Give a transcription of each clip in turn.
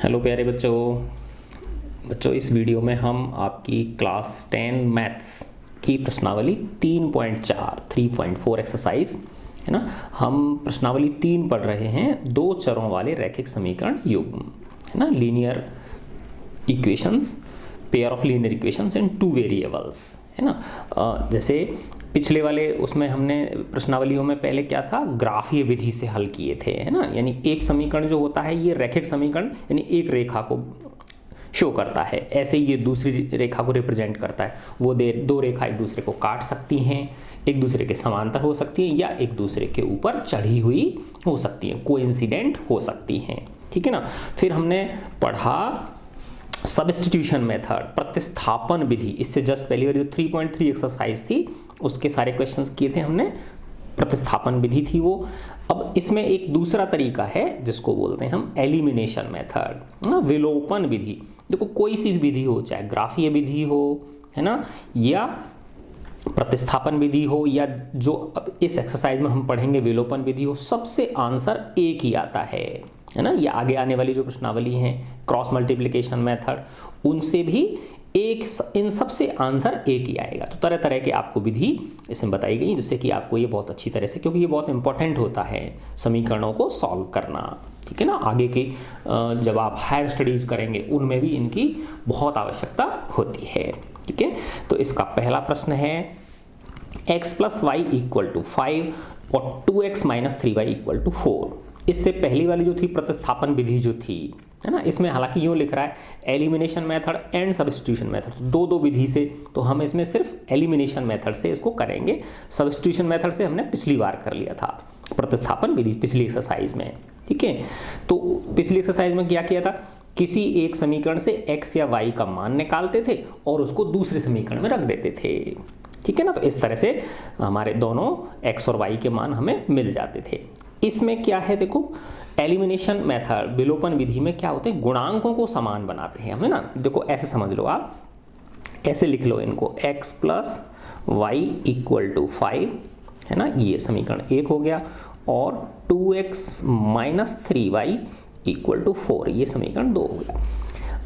Hello प्यारे बच्चों इस वीडियो में हम आपकी क्लास 10 मैथ्स की प्रश्नावली 3.4 3.4 एक्सरसाइज है ना। हम प्रश्नावली 3 पढ़ रहे हैं, दो चरों वाले रैखिक समीकरण युग्म है ना, linear equations, pair of linear equations and two variables है ना। जैसे पिछले वाले उसमें हमने प्रश्नावलियों में पहले क्या था, ग्राफीय विधि से हल किए थे है ना। यानी एक समीकरण जो होता है ये रैखिक समीकरण यानी एक रेखा को शो करता है, ऐसे ही ये दूसरी रेखा को रिप्रेजेंट करता है। वो दो रेखा एक दूसरे को काट सकती हैं, एक दूसरे के समांतर हो सकती हैं या एक दूसरे के ऊपर चढ़ी हुई हो सकती हैं, कोइंसिडेंट हो सकती हैं, ठीक है ना। फिर हमने पढ़ा सब्स्टिट्यूशन मेथड, प्रतिस्थापन विधि। इससे जस्ट पहली बार जो 3.3 एक्सरसाइज थी उसके सारे क्वेश्चंस किए थे हमने, प्रतिस्थापन विधि थी वो। अब इसमें एक दूसरा तरीका है जिसको बोलते हैं हम एलिमिनेशन मेथड, विलोपन विधि। देखो कोई सी भी विधि हो, चाहे ग्राफीय विधि हो है ना, या प्रतिस्थापन विधि हो, या जो अब इस एक्सरसाइज में हम पढ़ेंगे विलोपन विधि हो, सबसे आंसर एक ही आता है ना। ये आगे आने वाली जो प्रश्नावली हैं क्रॉस मल्टीप्लिकेशन मेथड, उनसे भी एक, इन सब से आंसर एक ही आएगा। तो तरह तरह के आपको विधि इसमें बताई गई जिससे कि आपको ये बहुत अच्छी तरह से, क्योंकि ये बहुत इंपॉर्टेंट होता है समीकरणों को सॉल्व करना, ठीक है ना। आगे के जब आप हायर स्टडीज़ करेंगे उनमें भी इनकी बहुत आवश्यकता होती है, ठीक है। तो इसका पहला प्रश्न है x + y = 5 और 2x - 3y = 4। इससे पहली वाली जो थी प्रतिस्थापन विधि जो थी है ना, इसमें हालांकि यूँ लिख रहा है elimination method and substitution method, दो विधि से। तो हम इसमें सिर्फ एलिमिनेशन मेथड से इसको करेंगे, सब्स्टिट्यूशन मेथड से हमने पिछली बार कर लिया था प्रतिस्थापन विधि पिछली एक्सरसाइज में, ठीक है। तो पिछली एक्सरसाइज में क्या किया था, किसी एक समीकरण से x या y का मान निकालते थे और उसको दूसरे समीकरण में रख देते थे, ठीक है ना। तो इस तरह से हमारे दोनों x और y के मान हमें मिल जाते थे। इसमें क्या है, देखो एलिमिनेशन मेथड विलोपन विधि में क्या होते हैं, गुणांकों को समान बनाते हैं हमें ना। देखो ऐसे समझ लो, आप ऐसे लिख लो इनको, x + y = 5 है ना, ये समीकरण 1 हो गया, और 2x - 3y = 4, ये समीकरण 2 हो गया।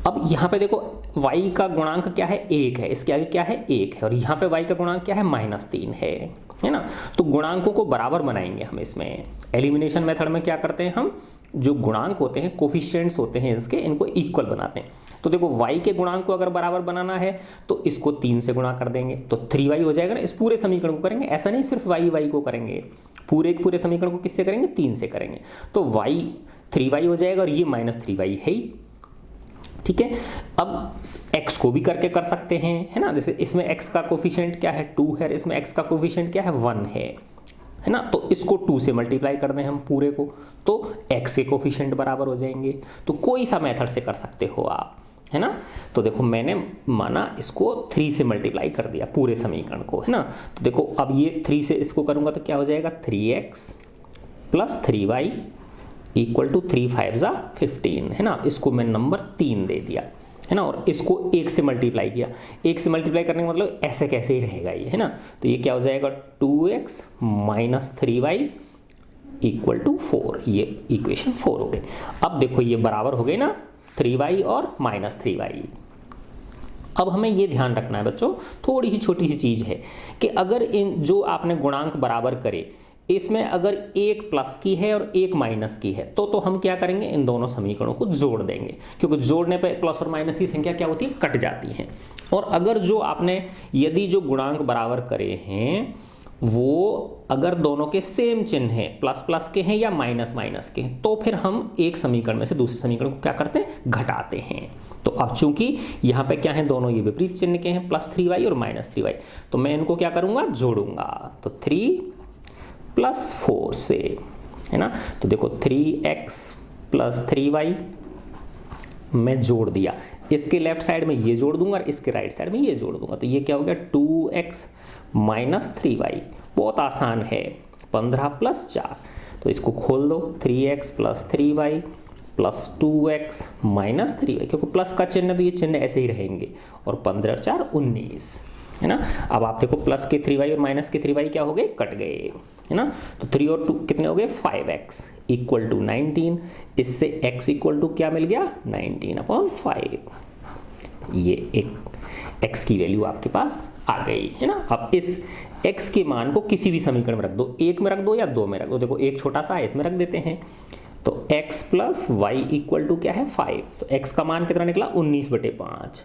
अब यहाँ पे देखो y का गुणांक क्या है, 1 है, इसके आगे क्या है 1 है, और यहाँ पे y का गुणांक क्या है -3 है ना। तो गुणांकों को बराबर बनाएंगे हम इसमें। एलिमिनेशन मेथड में क्या करते हैं हम, जो गुणांक होते हैं कोफिशिएंट्स होते हैं इसके, इनको इक्वल बनाते हैं। तो देखो y के गुणांक को अगर बराबर बनाना है तो इसको 3 से गुणा कर देंगे तो 3y हो जाएगा ना। इस पूरे समीकरण को करेंगे, ऐसा नहीं सिर्फ y को करेंगे, पूरे समीकरण को किससे करेंगे, 3 से करेंगे। तो y 3y हो जाएगा और ये -3y है ही, ठीक है। अब x को भी करके कर सकते हैं है ना। जैसे इसमें x का कोफिशिएंट क्या है 2 है, इसमें x का कोफिशिएंट क्या है 1 है ना। तो इसको 2 से मल्टीप्लाई कर दें हम पूरे को, तो x के कोफिशिएंट बराबर हो जाएंगे। तो कोई सा मेथड से कर सकते हो आप है ना। तो देखो मैंने माना इसको 3 से मल्टीप्लाई कर दिया पूरे समीकरण को है ना। तो देखो अब ये 3 से इसको करूँगा तो क्या हो जाएगा, 3x + 3y = 3 × 5 = 15 है ना। इसको मैं नंबर 3 दे दिया है ना, और इसको 1 से मल्टीप्लाई किया। 1 से मल्टीप्लाई करने का मतलब ऐसे कैसे ही रहेगा ये है ना। तो ये क्या हो जाएगा, 2x - 3y = 4, ये इक्वेशन 4 हो गई। अब देखो ये बराबर हो गए ना 3y और -3y। अब हमें ये ध्यान रखना है बच्चों, थोड़ी सी छोटी सी चीज़ है कि अगर इन जो आपने गुणांक बराबर करे इसमें अगर एक प्लस की है और एक माइनस की है तो हम क्या करेंगे, इन दोनों समीकरणों को जोड़ देंगे, क्योंकि जोड़ने पे प्लस और माइनस की संख्या क्या होती है, कट जाती है। और अगर जो आपने यदि जो गुणांक बराबर करे हैं वो अगर दोनों के सेम चिन्ह हैं, प्लस के हैं या माइनस के हैं, तो फिर हम एक समीकरण में से दूसरे समीकरण को क्या करते हैं, घटाते हैं। तो अब चूंकि यहाँ पे क्या है, दोनों ये विपरीत चिन्ह के हैं, +3y और -3y, तो मैं इनको क्या करूँगा, जोड़ूंगा। तो 3 + 4 से है ना। तो देखो 3x + 3y मैं जोड़ दिया, इसके लेफ्ट साइड में ये जोड़ दूंगा और इसके राइट साइड में ये जोड़ दूंगा। तो ये क्या हो गया, 2x - 3y। बहुत आसान है, 15 + 4। तो इसको खोल दो, 3x + 3y + 2x - 3y, क्योंकि प्लस का चिन्ह तो ये चिन्ह ऐसे ही रहेंगे, और 15 × 4 = 19 है ना। अब आप देखो प्लस के 3y और माइनस के 3y क्या हो गए, कट गए, है ना। तो 3 और 2 कितने हो गए, 5x इक्वल टू 19। इससे x इक्वल टू क्या मिल गया, 19/5। ये एक x की वैल्यू आपके पास आ गई, है ना। अब इस x के मान को किसी भी समीकरण में रख दो, 1 में रख दो या 2 में रख दो। देखो एक छोटा सा है, इसमें रख देते हैं। तो x plus y equal to क्या है, 5। तो x का मान कितना निकला, 19/5।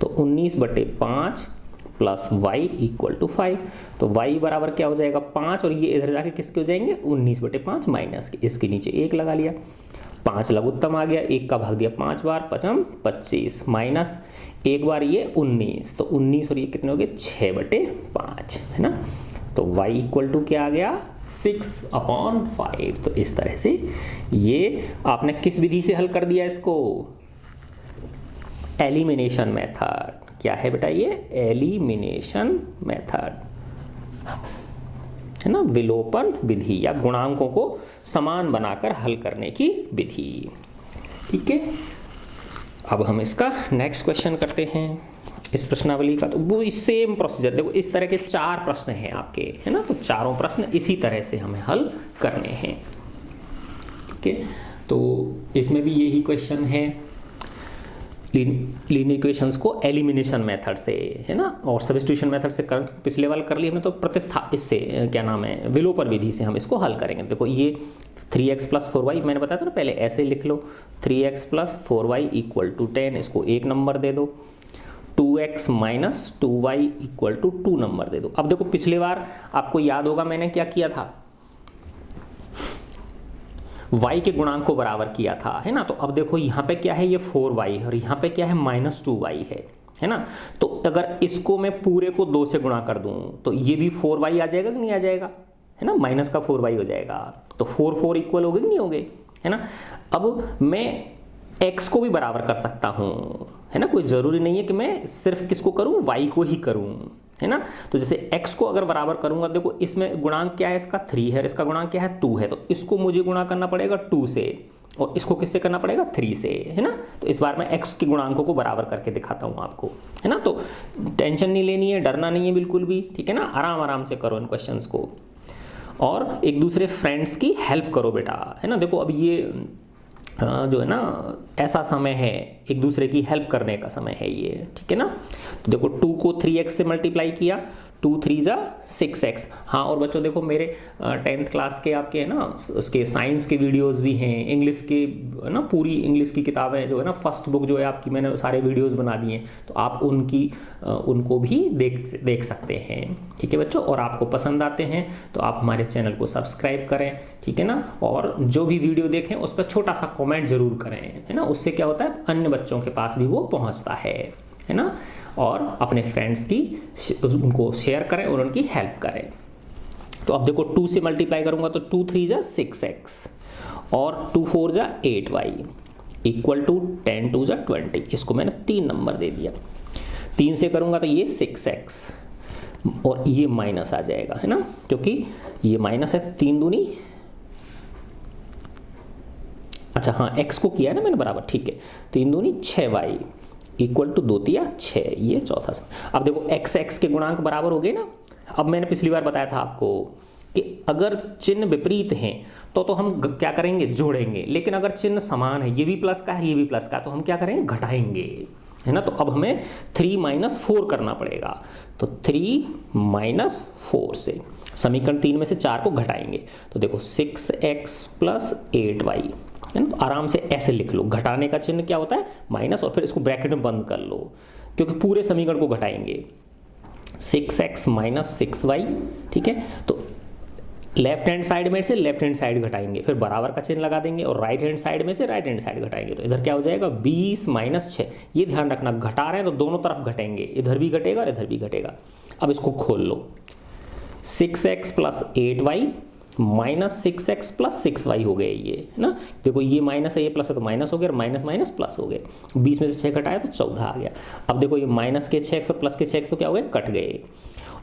तो 19/5 प्लस y इक्वल टू 5। तो y बराबर क्या हो जाएगा, 5, और ये इधर जाके किसके हो जाएंगे, 19/5 माइनस के, इसके नीचे 1 लगा लिया। 5 लघुत्तम आ गया, 1 का भाग दिया 5 बार, 5 25 माइनस 1 बार ये 19। तो 19 और ये कितने हो गए, 6/5, है ना। तो y इक्वल टू क्या आ गया, 6/5। तो इस तरह से ये आपने किस विधि से हल कर दिया इसको, एलिमिनेशन मेथड। क्या है बेटा ये, एलिमिनेशन मेथड, है ना, विलोपन विधि या गुणांकों को समान बनाकर हल करने की विधि। ठीक है, अब हम इसका नेक्स्ट क्वेश्चन करते हैं इस प्रश्नावली का। तो वो सेम प्रोसीजर, देखो इस तरह के 4 प्रश्न हैं आपके, है ना। तो चारों प्रश्न इसी तरह से हमें हल करने हैं। ठीक है, तो इसमें भी यही क्वेश्चन है, लीनियर इक्वेशंस को एलिमिनेशन मेथड से, है ना, और सब्स्टिट्यूशन मेथड से कर, पिछले वाला कर लिए हमने। तो प्रतिस्थाप इससे क्या नाम है, विलोपन विधि से हम इसको हल करेंगे। देखो ये 3x प्लस 4y मैंने बताया था ना पहले, ऐसे लिख लो, 3x plus 4y equal to 10, इसको 1 नंबर दे दो। 2x minus 2y equal to 2 number दे दो। अब देखो पिछले बार आपको याद होगा मैंने क्या किया था, y के गुणांक को बराबर किया था, है ना। तो अब देखो यहाँ पे क्या है, ये 4y है, और यहाँ पे क्या है, -2y है ना। तो अगर इसको मैं पूरे को 2 से गुणा कर दूं तो ये भी 4y आ जाएगा कि नहीं आ जाएगा, है ना, माइनस का 4y हो जाएगा। तो 4 4 इक्वल हो गए कि नहीं हो गए, है ना। अब मैं x को भी बराबर कर सकता हूँ, है ना, कोई ज़रूरी नहीं है कि मैं सिर्फ किसको करूँ, y को ही करूँ, है ना। तो जैसे x को अगर बराबर करूंगा, देखो इसमें गुणांक क्या है, इसका 3 है, इसका गुणांक क्या है, 2 है। तो इसको मुझे गुणा करना पड़ेगा 2 से, और इसको किससे करना पड़ेगा, 3 से, है ना। तो इस बार मैं x के गुणांकों को बराबर करके दिखाता हूँ आपको, है ना। तो टेंशन नहीं लेनी है, डरना नहीं है बिल्कुल भी, ठीक है ना। आराम आराम से करो इन क्वेश्चंस को, और एक दूसरे फ्रेंड्स की हेल्प करो बेटा, है ना। देखो अब ये जो है ना, ऐसा समय है एक दूसरे की हेल्प करने का समय है ये, ठीक है ना। तो देखो 2 को 3x से मल्टीप्लाई किया, 2 3 जा 6x। हाँ, और बच्चों देखो मेरे 10th क्लास के आपके है ना, उसके साइंस के वीडियोस भी हैं, इंग्लिश के है ना, पूरी इंग्लिश की किताबें जो है ना, फर्स्ट बुक जो है आपकी, मैंने सारे वीडियोस बना दिए हैं। तो आप उनको भी देख सकते हैं, ठीक है बच्चों। और आपको पसंद आते हैं तो आप हमारे चैनल को सब्सक्राइब करें, ठीक है ना। और जो भी वीडियो देखें उस पर छोटा सा कॉमेंट जरूर करें, है ना। उससे क्या होता है, अन्य बच्चों के पास भी वो पहुँचता है ना। और अपने फ्रेंड्स की उनको शेयर करें और उनकी हेल्प करें। तो अब देखो 2 से मल्टीप्लाई करूंगा तो 2 3 जा 6x, और 2 4 जा 8y इक्वल टू 10 2 जा 20। इसको मैंने 3 नंबर दे दिया। 3 से करूंगा तो ये 6x, और ये माइनस आ जाएगा, है ना, क्योंकि ये माइनस है। 3 दूनी, अच्छा हाँ, x को किया है ना मैंने बराबर, ठीक है। 3 दूनी 6y इक्वल टू 2 तिया 6, ये चौथा सम। अब देखो x के गुणांक बराबर हो गए ना। अब मैंने पिछली बार बताया था आपको कि अगर चिन्ह विपरीत हैं तो हम क्या करेंगे, जोड़ेंगे। लेकिन अगर चिन्ह समान है, ये भी प्लस का है ये भी प्लस का, तो हम क्या करेंगे, घटाएंगे, है ना। तो अब हमें 3 - 4 करना पड़ेगा। तो 3 - 4 से समीकरण 3 में से 4 को घटाएंगे। तो देखो 6x प्लस 8y, है ना। तो आराम से ऐसे लिख लो, घटाने का चिन्ह क्या होता है, माइनस, और फिर इसको ब्रैकेट में बंद कर लो, क्योंकि पूरे समीकरण को घटाएंगे। 6x माइनस 6y, ठीक है। तो लेफ्ट हैंड साइड में से लेफ्ट हैंड साइड घटाएंगे, फिर बराबर का चिन्ह लगा देंगे, और राइट हैंड साइड में से राइट हैंड साइड घटाएंगे। तो इधर क्या हो जाएगा, 20 - 6। ये ध्यान रखना, घटा रहे हैं तो दोनों तरफ घटेंगे, इधर भी घटेगा और इधर भी घटेगा। अब इसको खोल लो, 6x plus 8y minus 6x plus 6y हो गए ये, है ना। देखो ये माइनस है, ये प्लस है, तो माइनस हो गया, और माइनस माइनस प्लस हो गए। 20 में से 6 घटाया तो 14 आ गया। अब देखो ये माइनस के 6x और प्लस के 6x तो क्या हो गए, कट गए,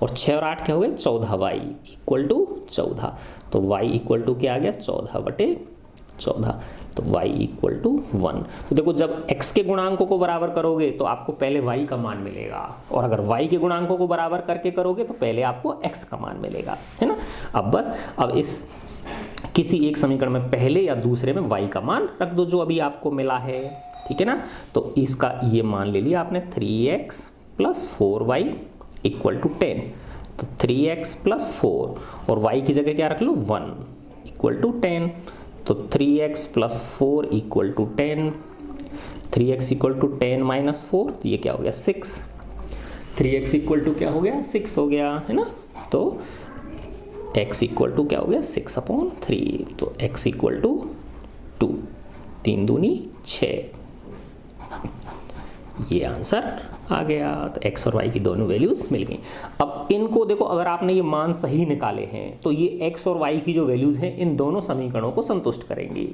और 6 और 8 क्या हो गए, 14y इक्वल टू 14। तो y इक्वल टू क्या आ गया, 14/14। तो y इक्वल टू 1। तो देखो जब x के गुणांकों को बराबर करोगे तो आपको पहले y का मान मिलेगा, और अगर y के गुणांकों को बराबर करके करोगे तो पहले आपको x का मान मिलेगा, है ना। अब इस किसी एक समीकरण में पहले या दूसरे में y का मान रख दो जो अभी आपको मिला है, ठीक है ना। तो इसका ये मान ले लिया आपने 3x plus 4y equal to 10। तो 3x प्लस 4 और y की जगह क्या रख लो 1 इक्वल टू 10। तो 3x plus 4 equal to 10, 3x equal to 10 minus 4, तो ये क्या हो गया 6। 3x इक्वल टू क्या हो गया 6 हो गया, है ना। तो x इक्वल टू क्या हो गया 6/3। तो x इक्वल टू 2, 3 दूनी 6, ये आंसर आ गया। तो x और y की दोनों वैल्यूज मिल गई। अब इनको देखो, अगर आपने ये मान सही निकाले हैं तो ये x और y की जो वैल्यूज हैं इन दोनों समीकरणों को संतुष्ट करेंगी,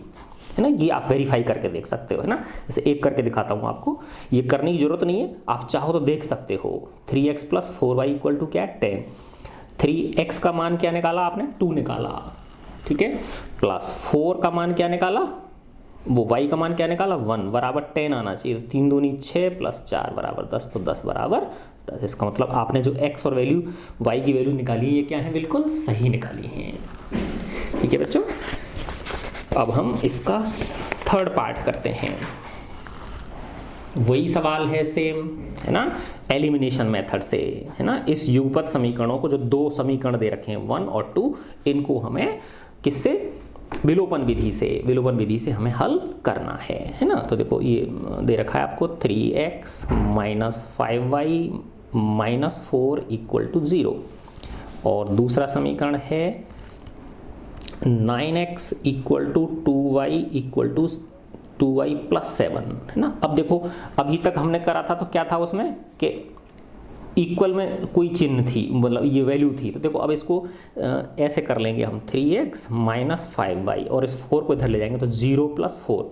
है ना। ये आप वेरीफाई करके देख सकते हो, है ना। जैसे एक करके दिखाता हूँ आपको, ये करने की जरूरत नहीं है, आप चाहो तो देख सकते हो। 3x plus 4y equal to क्या है 10। 3x का मान क्या निकाला आपने 2 निकाला, ठीक है। प्लस 4 का मान क्या निकाला, वो y का मान क्या निकाला 1 बराबर 10 आना चाहिए। तो 3 दूनी 6 प्लस 4 बराबर 10, तो 10 बराबर 10। इसका मतलब आपने जो x और वैल्यू y की वैल्यू निकाली ये क्या है बिल्कुल सही निकाली है, ठीक है बच्चों। अब हम इसका थर्ड पार्ट करते हैं। वही सवाल है सेम, है ना, एलिमिनेशन मेथड से, है ना। इस युगपत समीकरणों को जो दो समीकरण दे रखे हैं 1 और 2, इनको हमें किससे, विलोपन विधि से हमें हल करना है ना। तो देखो ये दे रखा है आपको 3x minus 5y minus 4 equal to 0, और दूसरा समीकरण है 9x equal to 2y equal to 2y plus 7, है ना। अब देखो अभी तक हमने करा था तो क्या था उसमें कि इक्वल में कोई चिन्ह थी, मतलब ये वैल्यू थी। तो देखो अब इसको ऐसे कर लेंगे हम 3x माइनस 5y, और इस 4 को इधर ले जाएंगे तो 0 प्लस 4,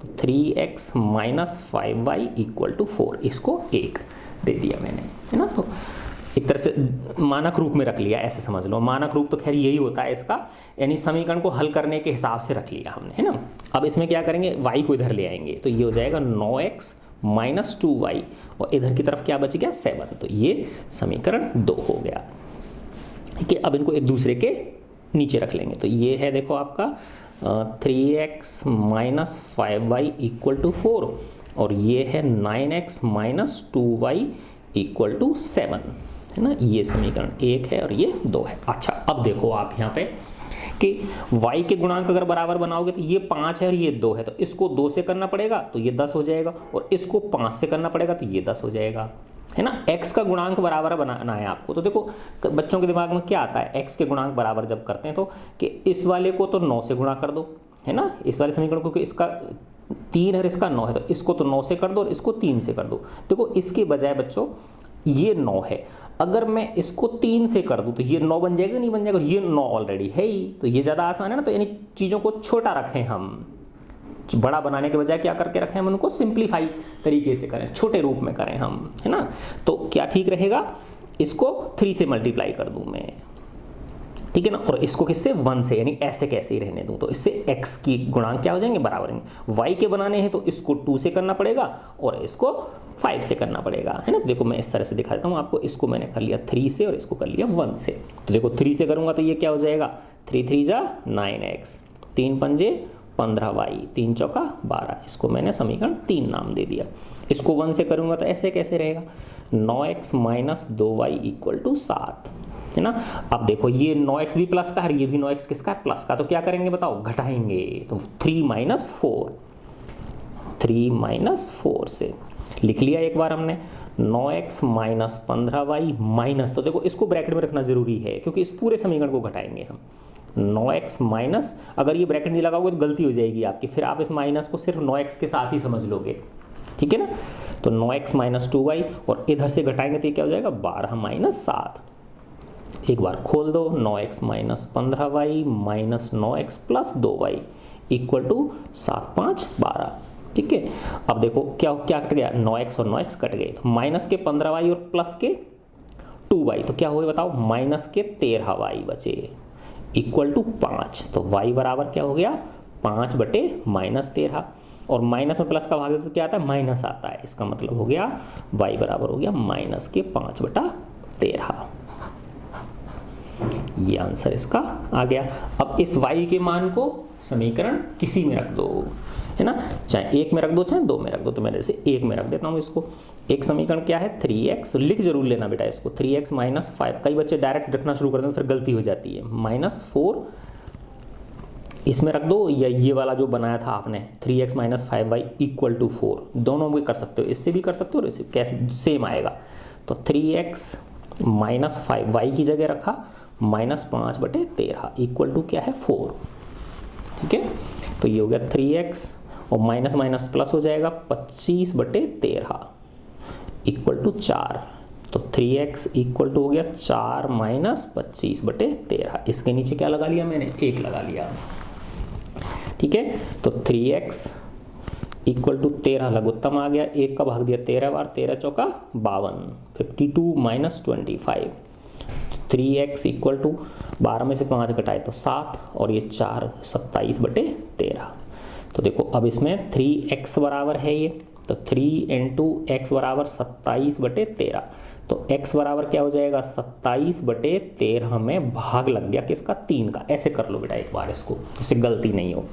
तो 3x minus 5y equal to 4, इसको 1 दे दिया मैंने, है ना। तो एक तरह से मानक रूप में रख लिया, ऐसे समझ लो। मानक रूप तो खैर यही होता है इसका, यानी समीकरण को हल करने के हिसाब से रख लिया हमने, है ना। अब इसमें क्या करेंगे, y को इधर ले आएंगे, तो ये हो जाएगा 9x माइनस 2y, और इधर की तरफ क्या बच गया 7, तो ये समीकरण 2 हो गया, ठीक है। अब इनको एक दूसरे के नीचे रख लेंगे, तो ये है देखो आपका 3x minus 5y equal to 4, और ये है 9x minus 2y equal to 7, है ना। ये समीकरण 1 है और ये 2 है। अच्छा अब देखो आप यहाँ पे कि y के गुणांक अगर बराबर बनाओगे तो ये 5 है और ये 2 है, तो इसको 2 से करना पड़ेगा तो ये 10 हो जाएगा, और इसको 5 से करना पड़ेगा तो ये 10 हो जाएगा, है ना। x का गुणांक बराबर बनाना है आपको। तो देखो बच्चों के दिमाग में क्या आता है, x के गुणांक बराबर जब करते हैं तो कि इस वाले को तो 9 से गुणा कर दो, है ना, इस वाले समीकरण को, क्योंकि इसका 3 है और इसका 9 है, तो इसको तो 9 से कर दो और इसको 3 से कर दो। देखो इसके बजाय बच्चों ये 9 है, अगर मैं इसको 3 से कर दूं तो ये 9 बन जाएगा, नहीं बन जाएगा, और ये 9 ऑलरेडी है ही, तो ये ज़्यादा आसान है ना। तो यानी चीज़ों को छोटा रखें हम, बड़ा बनाने के बजाय क्या करके रखें हम, उनको सिंप्लीफाई तरीके से करें, छोटे रूप में करें हम, है ना। तो क्या ठीक रहेगा, इसको 3 से मल्टीप्लाई कर दूं मैं, ठीक है ना, और इसको किससे 1 से, यानी ऐसे कैसे ही रहने दूं, तो इससे x की गुणांक क्या हो जाएंगे बराबर होंगे। y के बनाने हैं तो इसको 2 से करना पड़ेगा और इसको 5 से करना पड़ेगा, है ना। देखो मैं इस तरह से दिखा देता हूँ आपको, इसको मैंने कर लिया 3 से और इसको कर लिया 1 से। तो देखो 3 से करूँगा तो ये क्या हो जाएगा 3 3 जा 9x, 3 पंजे 15y, 3 चौका 12, इसको मैंने समीकरण 3 नाम दे दिया। इसको 1 से करूँगा तो ऐसे कैसे रहेगा 9x minus 2y equal to 7, है ना। अब देखो ये 9x भी प्लस का है, ये भी 9x किसका है प्लस का, तो क्या करेंगे बताओ घटाएंगे, तो 3 माइनस 4 से लिख लिया एक बार हमने 9x माइनस 15y माइनस, तो देखो इसको ब्रैकेट में रखना जरूरी है क्योंकि इस पूरे समीकरण को घटाएंगे हम। 9x माइनस, अगर ये ब्रैकेट नहीं लगाओगे तो गलती हो जाएगी आपकी, फिर आप इस माइनस को सिर्फ 9x के साथ ही समझ लोगे, ठीक है ना। तो 9x माइनस 2y और इधर से घटाएंगे तो ये क्या हो जाएगा 12 माइनस 7, एक बार खोल दो 9x minus 15y minus 9x plus 2y equal to 7 5 12, ठीक है। अब देखो क्या क्या कट गया 9x और 9x कट गए, तो माइनस के 15y और प्लस के 2y, तो क्या हुए बताओ माइनस के 13y बचे इक्वल टू 5, तो y बराबर क्या हो गया 5/-13 और माइनस में प्लस का भाग देते तो क्या आता है, माइनस आता है। इसका मतलब हो गया y बराबर हो गया -5/13। ये आंसर इसका आ गया। अब इस y के मान को समीकरण किसी में रख दो, है ना, चाहे 1 में रख दो चाहे 2 में रख दो। तो मैं जैसे 1 में रख देता हूँ इसको। एक समीकरण क्या है 3x, लिख जरूर लेना बेटा इसको, 3x - 5। कई बच्चे डायरेक्ट रखना शुरू कर देते हैं, फिर गलती हो जाती है। -4 इसमें रख दो, या ये वाला जो बनाया था आपने 3x - 5y = 4, दोनों में कर सकते हो, इससे भी कर सकते हो और इससे कैसे सेम आएगा। तो 3x - 5y की जगह रखा -5/13 = क्या है 4। ठीक है, तो ये हो गया 3x और माइनस माइनस प्लस हो जाएगा 25/13 = 4। तो 3x = हो गया 4 - 25/13। इसके नीचे क्या लगा लिया मैंने, 1 लगा लिया। ठीक है, तो 3x = 13 लघुत्तम आ गया, 1 का भाग दिया 13 बार, 13 चौका 52, 52 - 25। 3x = 12 में से 5 घटाए तो 7 और ये 4, 27/13। तो देखो अब इसमें 3x बराबर है ये, तो 3 × x बराबर 27/13। तो x बराबर क्या हो जाएगा 27/13 में भाग लग गया किसका, 3 का। ऐसे कर लो बेटा एक बार इसको, जिससे गलती नहीं हो।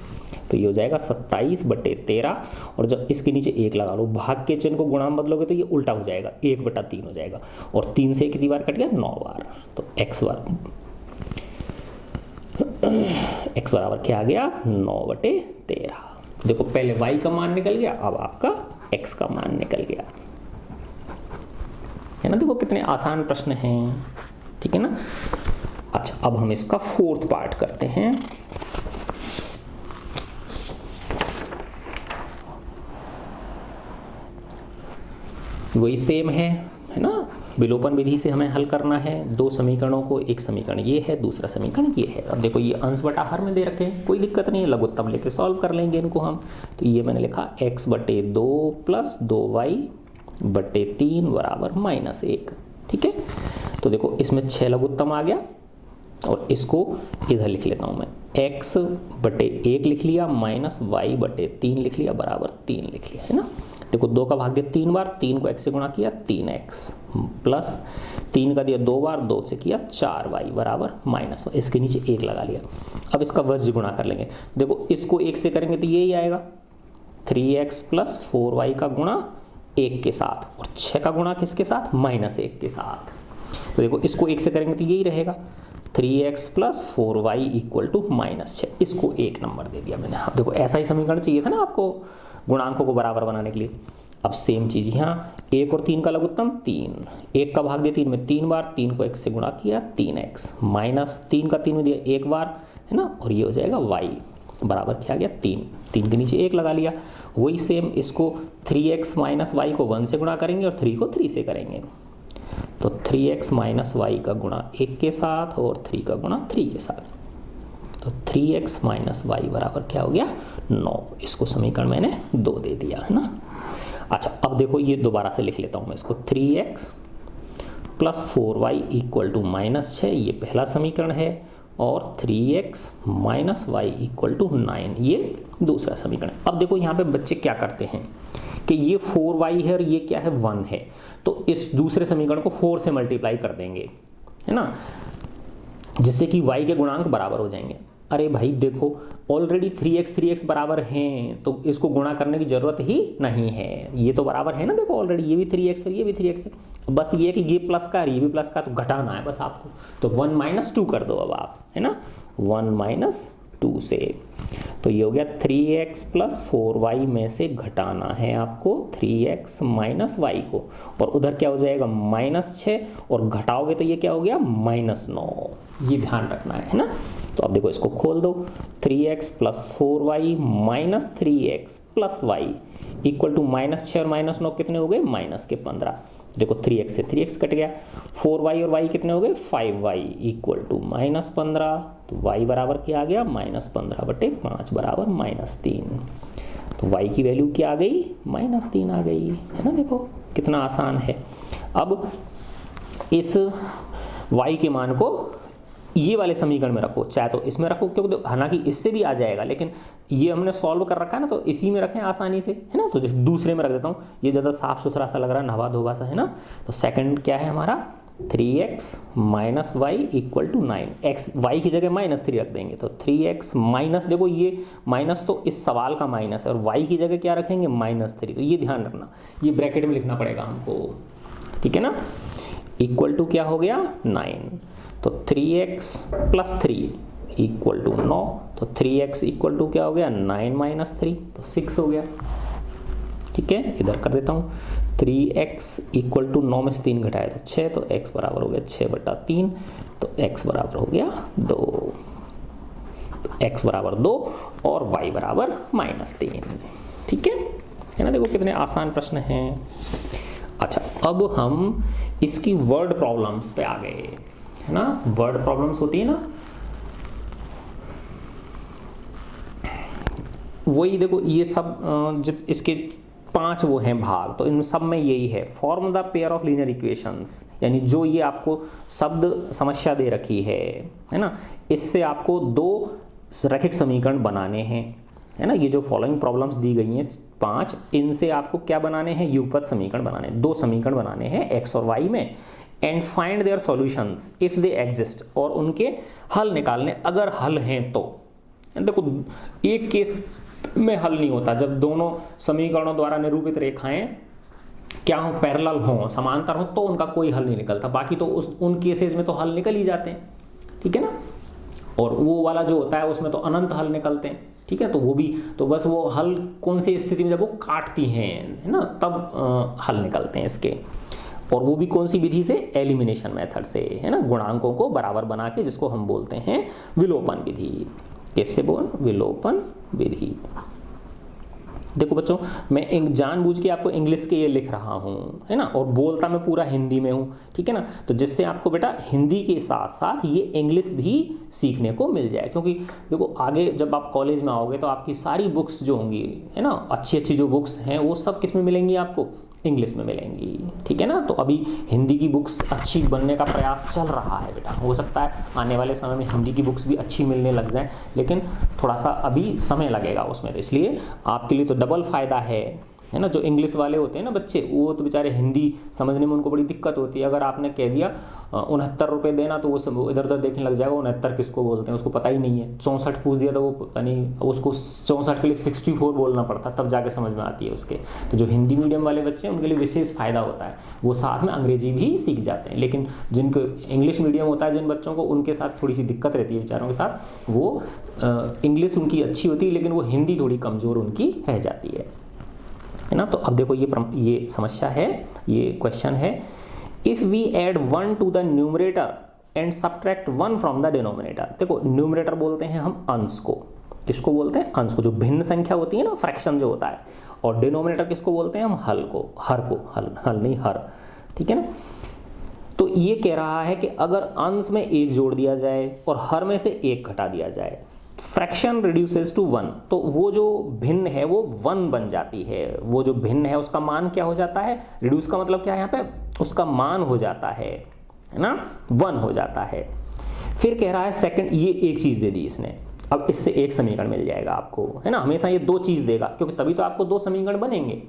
तो ये हो जाएगा 27/13 और जब इसके नीचे 1 लगा लो, भाग के चिन्ह को गुणा में बदलोगे तो ये उल्टा हो जाएगा, 1/3 हो जाएगा और 3 से कितनी बार कट गया, 9 बार। तो x बराबर क्या आ गया 9/13। देखो पहले y का मान निकल गया, अब आपका x का मान निकल गया, है ना। देखो कितने आसान प्रश्न हैं, ठीक है ना। अच्छा, अब हम इसका 4th पार्ट करते हैं। वही सेम है ना, विलोपन विधि से हमें हल करना है 2 समीकरणों को। एक समीकरण ये है, दूसरा समीकरण ये है। अब देखो ये अंश बटा हर में दे रखे हैं, कोई दिक्कत नहीं है, लघुत्तम लेके सॉल्व कर लेंगे इनको हम। तो ये मैंने लिखा x/2 + 2y/3 = -1। ठीक है, तो देखो इसमें 6 लघुत्तम आ गया और इसको इधर लिख लेता हूँ मैं, x/1 लिख लिया -y/3 लिख लिया बराबर 3 लिख लिया, है ना। देखो 2 का भाग दिया 3 बार, 3 को x से गुणा किया 3x प्लस 3 का दिया 2 बार, 2 से किया 4y बराबर -1। इसके नीचे 1 लगा लिया। अब इसका वज्र गुणा कर लेंगे। देखो इसको 1 से करेंगे तो यही आएगा 3x + 4y का गुणा 1 के साथ, और 6 का गुणा किसके साथ, -1 के साथ। तो देखो इसको 1 से करेंगे तो यही रहेगा 3x + 4y = -6। इसको 1 नंबर दे दिया मैंने। हाँ देखो ऐसा ही समीकरण चाहिए था ना आपको गुणांकों को बराबर बनाने के लिए। अब सेम चीज़ यहाँ 1 और 3 का लघुत्तम 3, 1 का भाग दिया 3 में 3 बार, 3 को x से गुणा किया 3x माइनस 3 का 3 में दिया 1 बार, है ना, और ये हो जाएगा y बराबर क्या आ गया 3। 3 के नीचे 1 लगा लिया। वही सेम इसको 3x - y को 1 से गुणा करेंगे और 3 को 3 से करेंगे। तो 3x - y का गुणा 1 के साथ और 3 का गुणा 3 के साथ। तो 3x - y बराबर क्या हो गया 9। इसको समीकरण मैंने 2 दे दिया, है ना। अच्छा अब देखो ये दोबारा से लिख लेता हूँ मैं इसको, 3x + 4y = -6, ये पहला समीकरण है, और 3x - y = 9, ये दूसरा समीकरण। अब देखो यहाँ पे बच्चे क्या करते हैं कि ये 4y है और ये क्या है 1 है, तो इस दूसरे समीकरण को 4 से मल्टीप्लाई कर देंगे, है ना, जिससे कि y के गुणांक बराबर हो जाएंगे। अरे भाई देखो ऑलरेडी 3x बराबर हैं, तो इसको गुणा करने की जरूरत ही नहीं है, ये तो बराबर है ना। देखो ऑलरेडी ये भी 3x है, ये भी 3x है, बस ये है कि ये प्लस का है ये भी प्लस का, तो घटाना है बस आपको। तो 1 - 2 कर दो अब आप, है ना, 1 - 2 से। तो ये हो गया 3x + 4y में से घटाना है आपको 3x - y को, और उधर क्या हो जाएगा -6, और घटाओगे तो ये क्या हो गया -9। ये ध्यान रखना है ना। तो अब देखो इसको खोल दो, 3x + 4y - 3x + y = -6 और -9 कितने हो गए -15। देखो 3x से 3x कट गया, 4y और y कितने हो गए 5y = -15। तो y बराबर क्या आ गया -15/5 बराबर -3। तो y की वैल्यू क्या आ गई -3 आ गई, है ना। देखो कितना आसान है। अब इस y के मान को ये वाले समीकरण में रखो, चाहे तो इसमें रखो, क्योंकि हालांकि इससे भी आ जाएगा, लेकिन ये हमने सॉल्व कर रखा है ना, तो इसी में रखें आसानी से, है ना। तो जैसे दूसरे में रख देता हूँ, ये ज़्यादा साफ सुथरा सा लग रहा है, नवा धोबा सा, है ना। तो सेकंड क्या है हमारा 3x minus y equal to 9, x y की जगह -3 रख देंगे, तो 3x माइनस, देखो ये माइनस तो इस सवाल का माइनस है, और वाई की जगह क्या रखेंगे -3, तो ये ध्यान रखना, ये ब्रैकेट में लिखना पड़ेगा हमको, ठीक है ना। इक्वल टू क्या हो गया 9, तो 3x प्लस 3 इक्वल टू 9, तो 3x इक्वल टू क्या हो गया 9 माइनस 3, तो 6 हो गया, ठीक है। इधर कर देता हूँ, 3x इक्वल टू 9 में से 3 घटाया तो 6, तो x बराबर हो गया 6/3, तो x बराबर हो गया 2, तो x बराबर 2 और y बराबर -3, ठीक है ना। देखो कितने आसान प्रश्न हैं। अच्छा, अब हम इसकी वर्ड प्रॉब्लम्स पे आ गए, है ना। वर्ड प्रॉब्लम्स होती है ना, वही देखो ये सब इसके 5 वो हैं भाग, तो इन सब में यही है, form the pair of linear equations, यानी जो ये आपको शब्द समस्या दे रखी है ना, इससे आपको 2 रैखिक समीकरण बनाने हैं, है ना। ये जो फॉलोइंग प्रॉब्लम्स दी गई हैं 5, इनसे आपको क्या बनाने हैं, युगपत समीकरण बनाने, 2 समीकरण बनाने हैं x और y में, and find their solutions if they exist, और उनके हल निकालने अगर हल हैं तो। देखो एक केस में हल नहीं होता, जब दोनों समीकरणों द्वारा निरूपित रेखाएं क्या हो, पैरेलल हो, समांतर हो, तो उनका कोई हल नहीं निकलता, बाकी तो उन केसेस में तो हल निकल ही जाते हैं, ठीक है ना। और वो वाला जो होता है उसमें तो अनंत हल निकलते हैं, ठीक है। तो वो भी, तो बस वो हल कौन सी स्थिति में, जब वो काटती हैं, है ना, तब हल निकलते हैं इसके, और वो भी कौन सी विधि से, एलिमिनेशन मेथड से, है ना, गुणांकों को बराबर बना के, जिसको हम बोलते हैं विलोपन विधि। कैसे बोल, विलोपन विधि। देखो बच्चों, मैं जानबूझ के आपको इंग्लिश के ये लिख रहा हूँ, है ना, और बोलता मैं पूरा हिंदी में हूँ, ठीक है ना, तो जिससे आपको बेटा हिंदी के साथ साथ ये इंग्लिश भी सीखने को मिल जाए, क्योंकि देखो आगे जब आप कॉलेज में आओगे तो आपकी सारी बुक्स जो होंगी, है ना, अच्छी अच्छी जो बुक्स हैं वो सब किस में मिलेंगी आपको, इंग्लिश में मिलेंगी, ठीक है ना। तो अभी हिंदी की बुक्स अच्छी बनने का प्रयास चल रहा है बेटा, हो सकता है आने वाले समय में हिंदी की बुक्स भी अच्छी मिलने लग जाएं, लेकिन थोड़ा सा अभी समय लगेगा उसमें, तो इसलिए आपके लिए तो डबल फ़ायदा है ना। जो इंग्लिश वाले होते हैं ना बच्चे, वो तो बेचारे हिंदी समझने में उनको बड़ी दिक्कत होती है, अगर आपने कह दिया 69 रुपये देना, तो वो सब इधर उधर देखने लग जाएगा, 69 किसको बोलते हैं उसको पता ही नहीं है, 64 पूछ दिया तो वो पता नहीं, उसको 64 के लिए 64 बोलना पड़ता, तब जाके समझ में आती है उसके। तो जो हिंदी मीडियम वाले बच्चे हैं उनके लिए विशेष फ़ायदा होता है, वो साथ में अंग्रेजी भी सीख जाते हैं, लेकिन जिनको इंग्लिश मीडियम होता है जिन बच्चों को, उनके साथ थोड़ी सी दिक्कत रहती है बेचारों के साथ, वो इंग्लिश उनकी अच्छी होती है लेकिन वो हिंदी थोड़ी कमज़ोर उनकी रह जाती है ना। तो अब देखो ये समस्या है, ये क्वेश्चन है, if we add 1 to the numerator and subtract 1 from the denominator. देखो न्यूमरेटर बोलते हैं हम अंश को, किसको बोलते हैं, अंश को, जो भिन्न संख्या होती है ना, फ्रैक्शन जो होता है, और डिनोमिनेटर किसको बोलते हैं हम, हल को, हल नहीं हर, ठीक है ना। तो ये कह रहा है कि अगर अंश में 1 जोड़ दिया जाए और हर में से 1 घटा दिया जाए, फ्रैक्शन रिड्यूसेस टू 1, तो वो जो भिन्न है वो 1 बन जाती है, वो जो भिन्न है उसका मान क्या हो जाता है, रिड्यूस का मतलब क्या है यहाँ पे, उसका मान हो जाता है ना, 1 हो जाता है। फिर कह रहा है सेकंड, ये एक चीज़ दे दी इसने, अब इससे एक समीकरण मिल जाएगा आपको, है ना, हमेशा ये 2 चीज़ देगा, क्योंकि तभी तो आपको 2 समीकरण बनेंगे।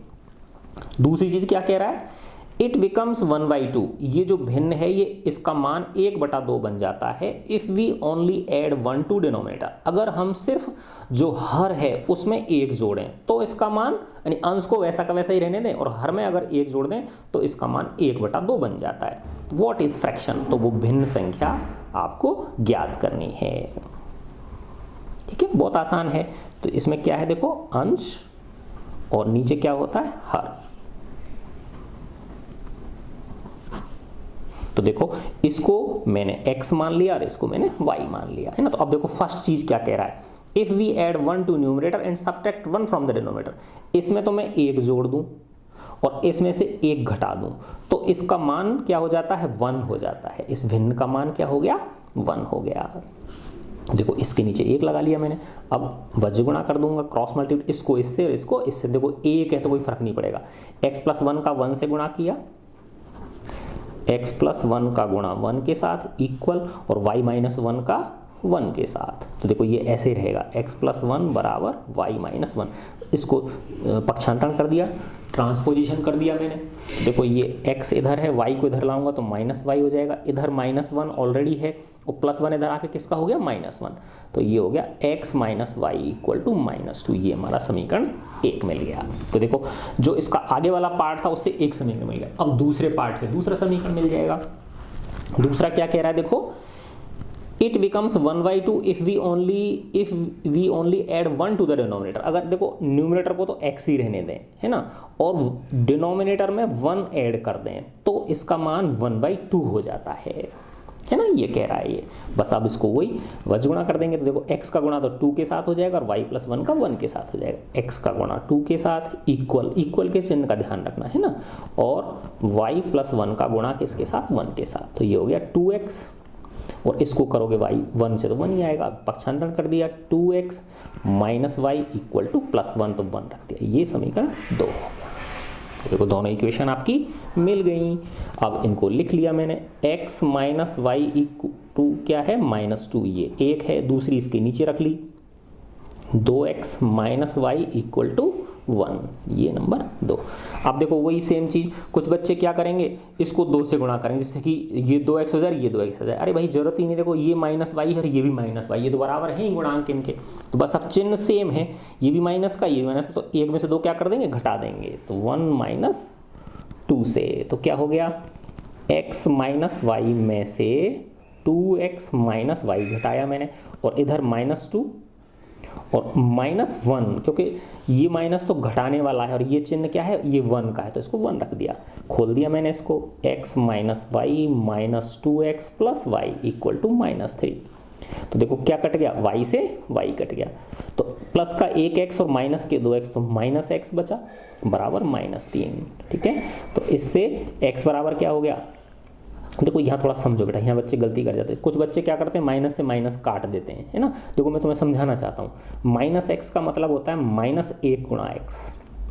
दूसरी चीज़ क्या कह रहा है, इट बिकम्स 1/2, ये जो भिन्न है ये इसका मान 1/2 बन जाता है, if we only add 1 to denominator, अगर हम सिर्फ जो हर है उसमें 1 जोड़ें तो इसका मान, यानी अंश को वैसा का वैसा ही रहने दें और हर में अगर 1 जोड़ दें तो इसका मान 1/2 बन जाता है। व्हाट इज फ्रैक्शन, तो वो भिन्न संख्या आपको ज्ञात करनी है, ठीक है, बहुत आसान है। तो इसमें क्या है देखो, अंश और नीचे क्या होता है, हर। तो देखो इसको मैंने x मान लिया और इसको मैंने y मान लिया, है ना। तो अब देखो फर्स्ट चीज क्या कह रहा है, if we add 1 to numerator and subtract 1 from the denominator, इसमें तो मैं 1 जोड़ दूं और इसमें से 1 घटा दूं, तो इसका मान क्या हो जाता है, 1 हो जाता है, इस भिन्न का मान क्या हो गया, 1 हो गया। देखो इसके नीचे 1 लगा लिया मैंने, अब वज्र गुणा कर दूंगा, क्रॉस मल्टीप्लाई, इसको इससे और इसको इससे, देखो 1 है तो कोई फर्क नहीं पड़ेगा, x + 1 का 1 से गुणा किया, x + 1 का गुणा 1 के साथ इक्वल, और y - 1 का 1 के साथ। तो देखो ये ऐसे ही रहेगा, x + 1 बराबर y - 1। इसको पक्षांतरण कर दिया, ट्रांसपोजिशन कर दिया मैंने। देखो ये x इधर है, y को इधर लाऊंगा तो -y हो जाएगा, इधर -1 ऑलरेडी है और +1 इधर आके किसका हो गया, -1। तो ये हो गया x - y = -2। ये हमारा समीकरण 1 मिल गया। तो देखो जो इसका आगे वाला पार्ट था उससे एक समीकरण मिल गया। अब दूसरे पार्ट से दूसरा समीकरण मिल जाएगा। दूसरा क्या कह रहा है, देखो it becomes 1/2 if we only add 1 to the denominator. अगर देखो न्यूमिनेटर को तो x ही रहने दें, है ना, और डिनोमिनेटर में 1 ऐड कर दें तो इसका मान 1/2 हो जाता है ना, ये कह रहा है ये। बस अब इसको वही वज गुणा कर देंगे। तो देखो x का गुणा तो 2 के साथ हो जाएगा और y + 1 का 1 के साथ हो जाएगा। x का गुणा 2 के साथ इक्वल के चिन्ह का ध्यान रखना है ना, और y + 1 का गुणा किसके साथ, 1 के साथ। तो ये हो गया 2x, और इसको करोगे y 1 से तो 1 ही आएगा, पक्षांतरण कर दिया, 2x - y = +1 तो 1 रख दिया। ये समीकरण 2 हो गया। तो देखो दोनों इक्वेशन आपकी मिल गई। अब इनको लिख लिया मैंने, x - y = क्या है, -2, ये एक है, दूसरी इसके नीचे रख ली, 2x - y = 1, ये नंबर 2। अब देखो वही सेम चीज़, कुछ बच्चे क्या करेंगे, इसको 2 से गुणा करेंगे, जैसे कि ये 2x हो जाए, ये 2x हो जाए। अरे भाई जरूरत ही नहीं, देखो ये -y है और ये भी -y, ये तो बराबर है ही गुणांक इनके, तो बस अब चिन्ह सेम है, ये भी माइनस का, ये भी माइनस का, तो एक में से 2 क्या कर देंगे, घटा देंगे। तो 1 - 2 से तो क्या हो गया, x - y में से 2x - y घटाया मैंने, और इधर -2 और -1, क्योंकि ये माइनस तो घटाने वाला है और ये चिन्ह क्या है, ये 1 का है, तो इसको 1 रख दिया, खोल दिया मैंने इसको, x - y - 2x + y = -3। तो देखो क्या कट गया, y से y कट गया, तो प्लस का 1x और माइनस के 2x, तो -x बचा बराबर -3। ठीक है, तो इससे x बराबर क्या हो गया, देखो यहाँ थोड़ा समझो बेटा, यहाँ बच्चे गलती कर जाते हैं। कुछ बच्चे क्या करते हैं, माइनस से माइनस काट देते हैं, है ना। देखो मैं तुम्हें समझाना चाहता हूँ, -x का मतलब होता है -1 × x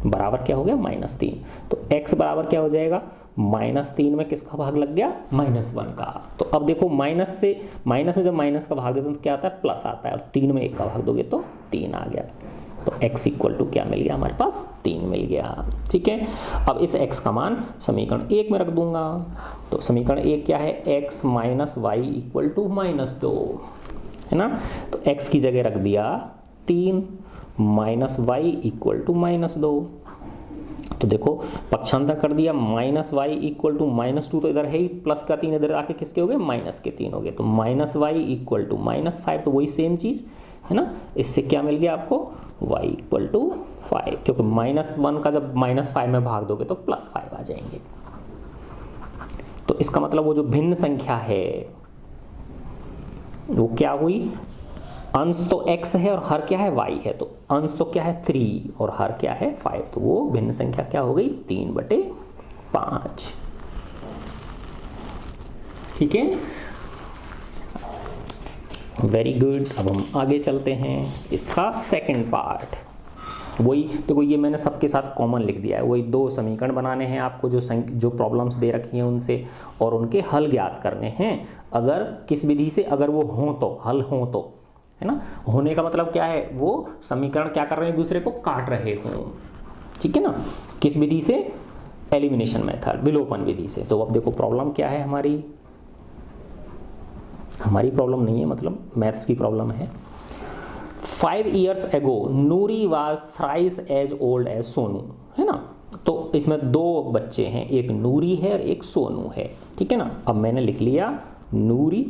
बराबर क्या हो गया, -3। तो x बराबर क्या हो जाएगा, -3 में किसका भाग लग गया, -1 का। तो अब देखो माइनस में जब माइनस का भाग देते हैं तो क्या आता है, प्लस आता है, और 3 में 1 का भाग दोगे तो 3 आ गया। तो x = क्या मिल गया हमारे पास, 3 मिल गया। ठीक है, अब इस x का मान समीकरण 1 में रख दूंगा। तो समीकरण 1 क्या है, x - y = -2, है ना। तो x की जगह रख दिया 3, -y = -2। तो देखो पक्षांतर कर दिया, -y = -2, तो इधर है ही, प्लस का 3 इधर आके किसके हो गए, माइनस के 3 हो गए, तो -y = -5, तो वही सेम चीज़ है ना। इससे क्या मिल गया आपको, y = 5, क्योंकि -1 का जब -5 में भाग दोगे तो +5 आ जाएंगे। तो इसका मतलब वो जो भिन्न संख्या है वो क्या हुई, अंश तो x है और हर क्या है, y है, तो अंश तो क्या है 3 और हर क्या है 5, तो वो भिन्न संख्या क्या हो गई, 3/5। ठीक है, वेरी गुड। अब हम आगे चलते हैं, इसका सेकंड पार्ट। वही देखो, ये मैंने सबके साथ कॉमन लिख दिया है, वही 2 समीकरण बनाने हैं आपको, जो प्रॉब्लम्स दे रखी हैं उनसे, और उनके हल ज्ञात करने हैं। अगर किस विधि से अगर वो हों तो, हल हों तो, है ना। होने का मतलब क्या है, वो समीकरण क्या कर रहे हैं, एक दूसरे को काट रहे हों। ठीक है ना, किस विधि से, एलिमिनेशन मेथड, विलोपन विधि से। तो अब देखो प्रॉब्लम क्या है हमारी प्रॉब्लम नहीं है, मतलब मैथ्स की प्रॉब्लम है। 5 years ago Nuri was thrice as old as Sonu, है ना। तो इसमें 2 बच्चे हैं, एक नूरी है और एक सोनू है। ठीक है ना, अब मैंने लिख लिया नूरी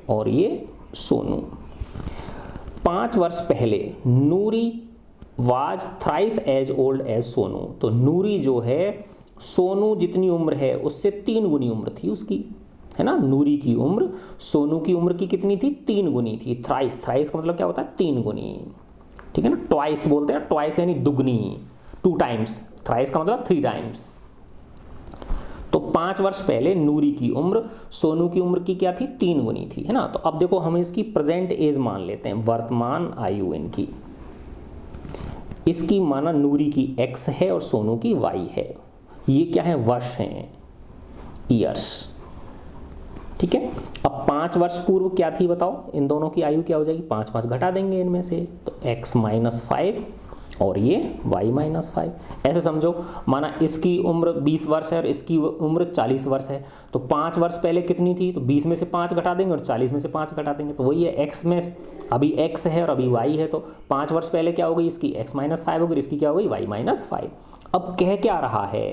और ये सोनू। 5 वर्ष पहले Noori was thrice as old as Sonu, तो नूरी जो है सोनू जितनी उम्र है उससे 3 गुनी उम्र थी उसकी, है ना। नूरी की उम्र सोनू की उम्र की कितनी थी, 3 गुनी थी। थ्राइस का मतलब क्या होता है, 3 गुनी। ठीक है ना, ट्वाइस बोलते हैं, ट्वाइस यानी दुगनी, 2 टाइम्स, थ्राइस का मतलब 3 टाइम्स। तो 5 वर्ष पहले नूरी की उम्र सोनू की उम्र की क्या थी, 3 गुनी थी, है ना। तो अब देखो हम इसकी प्रेजेंट एज मान लेते हैं, वर्तमान आयु इनकी। इसकी माना नूरी की x है और सोनू की y है। ये क्या है, वर्ष हैं, ईयर्स। ठीक है। अब 5 वर्ष पूर्व क्या थी बताओ, इन दोनों की आयु क्या हो जाएगी, 5 5 घटा देंगे इनमें से, तो x माइनस 5 और ये y माइनस 5। ऐसे समझो, माना इसकी उम्र 20 वर्ष है और इसकी उम्र 40 वर्ष है, तो 5 वर्ष पहले कितनी थी, तो 20 में से 5 घटा देंगे और 40 में से 5 घटा देंगे, तो वही है x में अभी x है और अभी y है, तो 5 वर्ष पहले क्या हो गई इसकी x माइनस 5 होगी, इसकी क्या हो गई y माइनस 5। अब कह क्या रहा है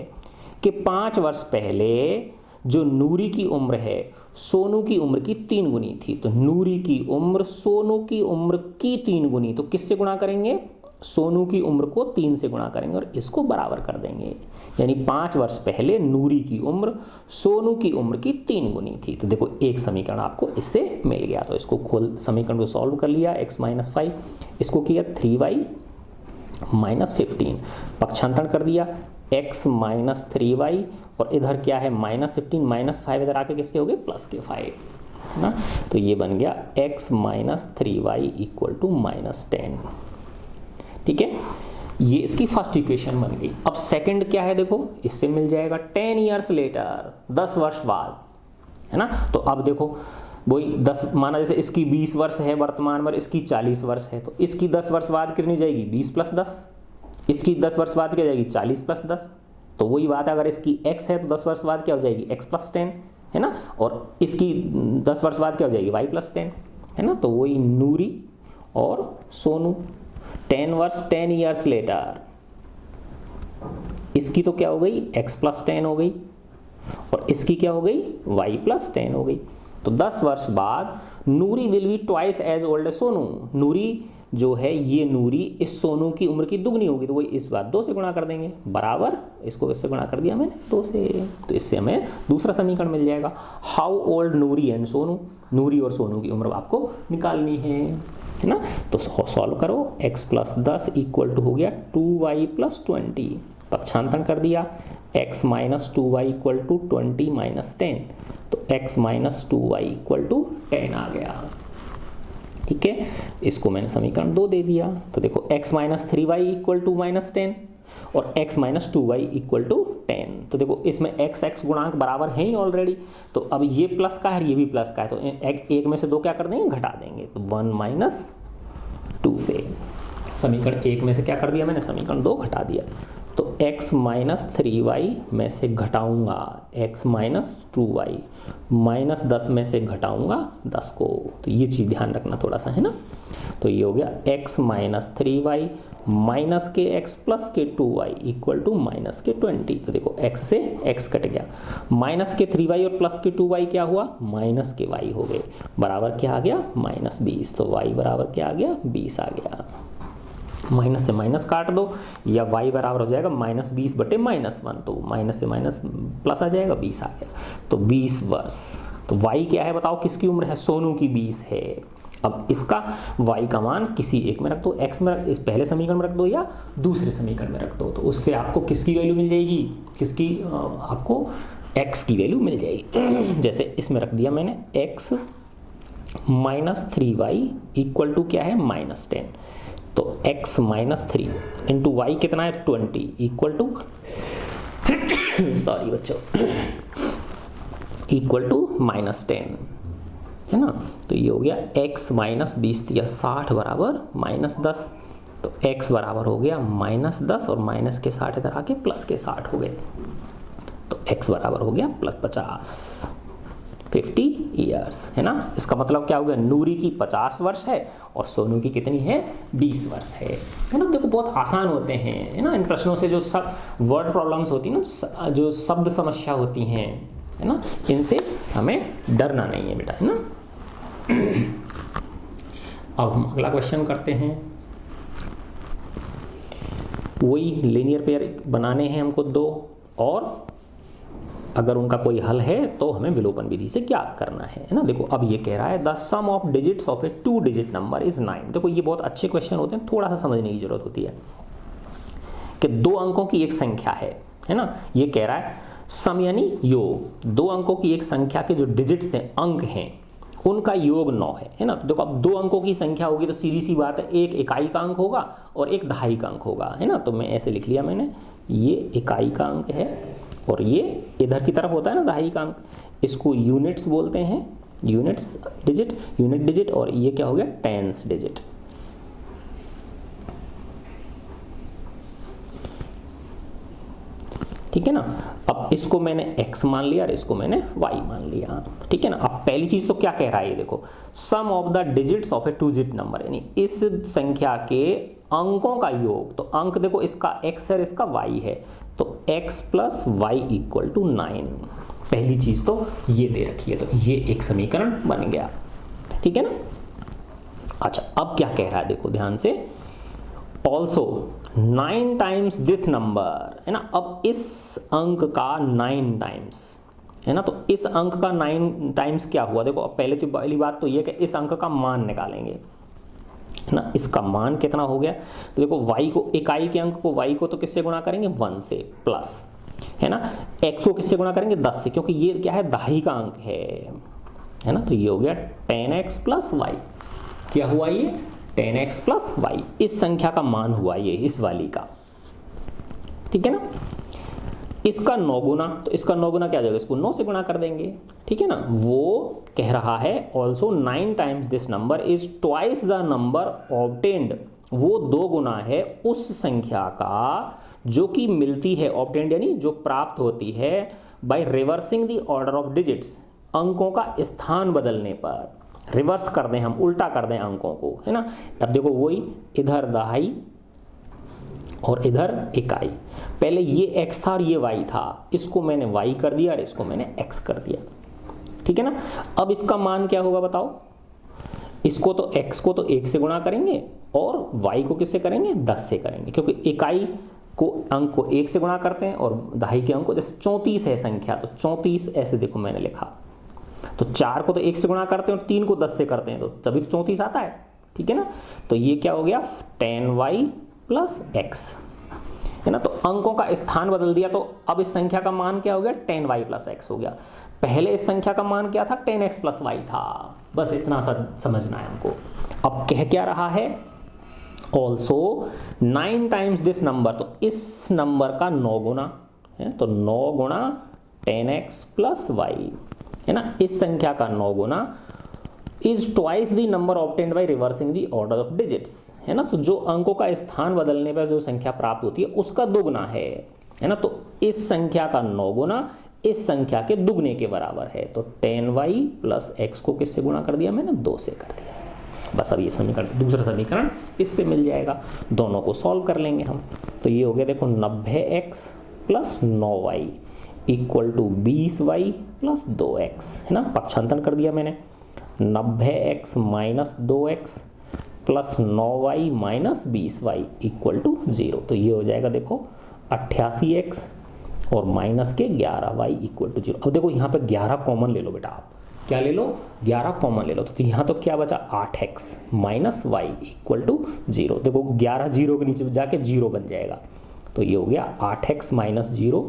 कि 5 वर्ष पहले जो नूरी की उम्र है सोनू की उम्र की 3 गुनी थी, तो नूरी की उम्र सोनू की उम्र की 3 गुनी, तो किससे गुणा करेंगे, सोनू की उम्र को 3 से गुणा करेंगे और इसको बराबर कर देंगे, यानी 5 वर्ष पहले नूरी की उम्र सोनू की उम्र की 3 गुनी थी। तो देखो एक समीकरण आपको इससे मिल गया, तो इसको खोल समीकरण को सॉल्व कर लिया, x माइनस 5, इसको किया 3y माइनस 15, पक्षांतरण कर दिया x माइनस 3y और इधर क्या है माइनस 15, माइनस 5 इधर आके किसके हो गए प्लस के 5, है ना। तो ये बन गया x minus 3y equal to minus 10, ठीक है। ये इसकी फर्स्ट इक्वेशन बन गई। अब सेकंड क्या है देखो, इससे मिल जाएगा 10 ईयर्स लेटर, 10 वर्ष बाद, है ना। तो अब देखो वही 10, माना जैसे इसकी 20 वर्ष है वर्तमान में, इसकी 40 वर्ष है, तो इसकी 10 वर्ष बाद कितनी जाएगी 20 प्लस 10, इसकी 10 वर्ष बाद क्या जाएगी 40 प्लस 10, तो वही बात है, अगर इसकी x है तो 10 वर्ष बाद क्या हो जाएगी x प्लस 10, है ना, और इसकी 10 वर्ष बाद क्या हो जाएगी y प्लस 10, है ना। तो वही नूरी और सोनू 10 वर्ष 10 ईयर्स लेटर, इसकी तो क्या हो गई x प्लस 10 हो गई और इसकी क्या हो गई y प्लस 10 हो गई। तो 10 वर्ष बाद Noori will be twice as old as Sonu, Noori जो है ये नूरी इस सोनू की उम्र की दुगनी होगी, तो वही इस बार 2 से गुणा कर देंगे, बराबर इसको इससे गुणा कर दिया मैंने 2 से, तो इससे हमें दूसरा समीकरण मिल जाएगा। How old Noori and Sonu, Noori और सोनू की उम्र आपको निकालनी है ना। तो सॉल्व करो, x प्लस 10 इक्वल टू हो गया 2y प्लस 20, पक्षांतरण कर दिया x minus 2y equal to 20 minus 10, तो x minus 2y equal to 10 आ गया, ठीक है। इसको मैंने समीकरण 2 दे दिया, तो देखो x minus 3y equal to minus 10 और x minus 2y equal to 10, तो देखो इसमें x गुणांक बराबर है ही ऑलरेडी, तो अब ये प्लस का है ये भी प्लस का है, तो एक में से 2 क्या कर देंगे घटा देंगे, तो 1 माइनस 2 से समीकरण 1 में से क्या कर दिया मैंने समीकरण 2 घटा दिया, तो x माइनस 3y में से घटाऊंगा x माइनस 2y, माइनस 10 में से घटाऊंगा 10 को, तो ये चीज़ ध्यान रखना थोड़ा सा, है ना। तो ये हो गया x माइनस 3y माइनस के x प्लस के 2y इक्वल टू माइनस के 20, तो देखो x से x कट गया, माइनस के 3y और प्लस के 2y क्या हुआ माइनस के y हो गए, बराबर क्या आ गया माइनस 20, तो y बराबर क्या आ गया 20 आ गया, माइनस से माइनस काट दो या y बराबर हो जाएगा माइनस 20 बटे माइनस 1, तो माइनस से माइनस प्लस आ जाएगा 20 आ गया, तो 20 वर्ष, तो y क्या है बताओ किसकी उम्र है सोनू की 20 है। अब इसका y का मान किसी एक में रख दो, x में इस पहले समीकरण में रख दो या दूसरे समीकरण में रख दो, तो उससे आपको किसकी वैल्यू मिल जाएगी, किसकी आपको x की वैल्यू मिल जाएगी। जैसे इसमें रख दिया मैंने x minus 3y equal to क्या है माइनस 10, तो x माइनस 3 इंटू वाई कितना है 20 इक्वल टू सॉरी बच्चों इक्वल टू माइनस 10, है ना। तो ये हो गया x माइनस 20 या 60 बराबर माइनस 10, तो x बराबर हो गया माइनस 10 और माइनस के 60 इधर आके प्लस के 60 हो गए, तो x बराबर हो गया प्लस 50 ईयर्स, है ना। इसका मतलब क्या हो गया नूरी की 50 वर्ष है और सोनू की कितनी है 20 वर्ष है ना। देखो बहुत आसान होते हैं, है ना। इन प्रश्नों से जो सब वर्ड प्रॉब्लम्स होती हैं ना, जो शब्द समस्या होती हैं, है ना, इनसे हमें डरना नहीं है बेटा, है ना। अब हम अगला क्वेश्चन करते हैं, वही लीनियर पेयर बनाने हैं हमको 2, और अगर उनका कोई हल है तो हमें विलोपन विधि से ज्ञात करना है ना। देखो अब ये कह रहा है the sum of digits of a 2 digit number is 9। देखो ये बहुत अच्छे क्वेश्चन होते हैं, थोड़ा सा समझने की जरूरत होती है कि 2 अंकों की एक संख्या है ना। ये कह रहा है सम यानी योग, 2 अंकों की एक संख्या के जो डिजिट्स हैं अंक हैं उनका योग 9 है ना। तो देखो अब 2 अंकों की संख्या होगी तो सीधी सी बात है, एक इकाई का अंक होगा और एक दहाई का अंक होगा, है ना। तो मैं ऐसे लिख लिया मैंने, ये इकाई का अंक है और ये इधर की तरफ होता है ना दहाई का अंक, इसको यूनिट्स बोलते हैं, यूनिट्स डिजिट, यूनिट डिजिट, और ये क्या हो गया टेंस डिजिट। ठीक है ना। अब इसको मैंने x मान लिया और इसको मैंने y मान लिया। ठीक है ना। अब पहली चीज तो क्या कह रहा है ये देखो, sum of the digits of a 2 digit number, यानी इस संख्या के अंकों का योग। तो अंक देखो इसका x है और इसका y है, तो x plus y equal to 9। पहली चीज तो ये दे रखी है, तो ये एक समीकरण बन गया। ठीक है ना। अच्छा अब क्या कह रहा है देखो ध्यान से, ऑल्सो 9 टाइम्स दिस नंबर, है ना। अब इस अंक का 9 टाइम्स, है ना। तो इस अंक का 9 टाइम्स क्या हुआ देखो, अब पहले तो पहली बात तो ये कि इस अंक का मान निकालेंगे, है ना। इसका मान कितना हो गया, तो देखो y को, इकाई के अंक को y को तो किससे गुणा करेंगे 1 से, प्लस, है ना। x को किससे गुणा करेंगे 10 से, क्योंकि ये क्या है दहाई का अंक है ना। तो ये हो गया 10x प्लस वाई। क्या हुआ ये 10x प्लस वाई, इस संख्या का मान हुआ ये, इस वाली का। ठीक है ना। इसका 9 गुना, तो इसका 9 गुना क्या हो जाएगा, इसको 9 से गुणा कर देंगे। ठीक है ना। वो कह रहा है also 9 times this number is twice the number obtained, वो 2 गुना है उस संख्या का जो कि मिलती है, ऑब्टेन्ड यानी जो प्राप्त होती है, bye reversing the order of digits, अंकों का स्थान बदलने पर। रिवर्स कर दें हम, उल्टा कर दें अंकों को, है ना। अब देखो वही, इधर दहाई और इधर इकाई, पहले ये x था और ये y था, इसको मैंने y कर दिया और इसको मैंने x कर दिया। ठीक है ना। अब इसका मान क्या होगा बताओ, इसको तो x को तो 1 से गुणा करेंगे और y को किससे करेंगे 10 से करेंगे, क्योंकि इकाई को अंक को 1 से गुणा करते हैं और दहाई के अंक को, जैसे 34 है संख्या, तो 34 ऐसे देखो मैंने लिखा, तो 4 को तो 1 से गुणा करते हैं और 3 को 10 से करते हैं, तो तभी तो 34 आता है। ठीक है ना। तो ये क्या हो गया 10y प्लस x, है ना। तो अंकों का स्थान बदल दिया, तो अब इस संख्या का मान क्या हो गया 10y प्लस x हो गया। पहले इस संख्या का मान क्या था 10x प्लस y था। बस इतना सा समझना है हमको। अब कह क्या रहा है, ऑल्सो 9 टाइम्स दिस नंबर, तो इस नंबर का 9 गुना है, तो 9 गुणा 10x प्लस y, है ना। इस संख्या का 9 गुना is twice the number obtained by reversing the order of digits, है ना। तो जो अंकों का स्थान बदलने पर जो संख्या प्राप्त होती है उसका दुगना है ना। तो इस संख्या का 9 गुना इस संख्या के दुगने के बराबर है, तो 10y प्लस x को किससे गुणा कर दिया मैंने 2 से कर दिया। बस अब ये समीकरण, दूसरा समीकरण इससे मिल जाएगा, दोनों को सॉल्व कर लेंगे हम। तो ये हो गया देखो 90x plus 9y equal to 20y plus 2x, है ना। पक्षांतर कर दिया मैंने, 90x minus 2x plus 9y minus 20y equal to 0। तो ये हो जाएगा देखो 88x और माइनस के 11y इक्वल टू 0। अब देखो यहाँ पे 11 कॉमन ले लो बेटा, आप क्या ले लो 11 कॉमन ले लो, तो यहाँ तो क्या बचा 8x minus y equal to 0। देखो 11 0 के नीचे जाके 0 बन जाएगा, तो ये हो गया 8x माइनस 0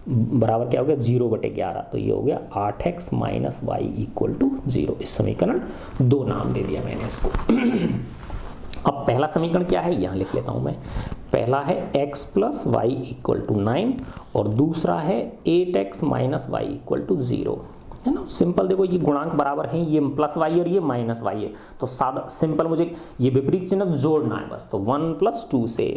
बराबर क्या हो गया 0/11। तो ये हो गया 8x minus y equal to 0। इस समीकरण 2 नाम दे दिया मैंने इसको। अब पहला समीकरण क्या है यहाँ लिख लेता हूँ मैं। पहला है x plus y equal to 9 और दूसरा है 8x minus y equal to 0, है ना। सिंपल देखो ये गुणांक बराबर हैं, ये प्लस वाई और ये माइनस वाई है, तो सादा सिंपल मुझे ये विपरीत चिन्ह जोड़ना है बस। तो 1 + 2 से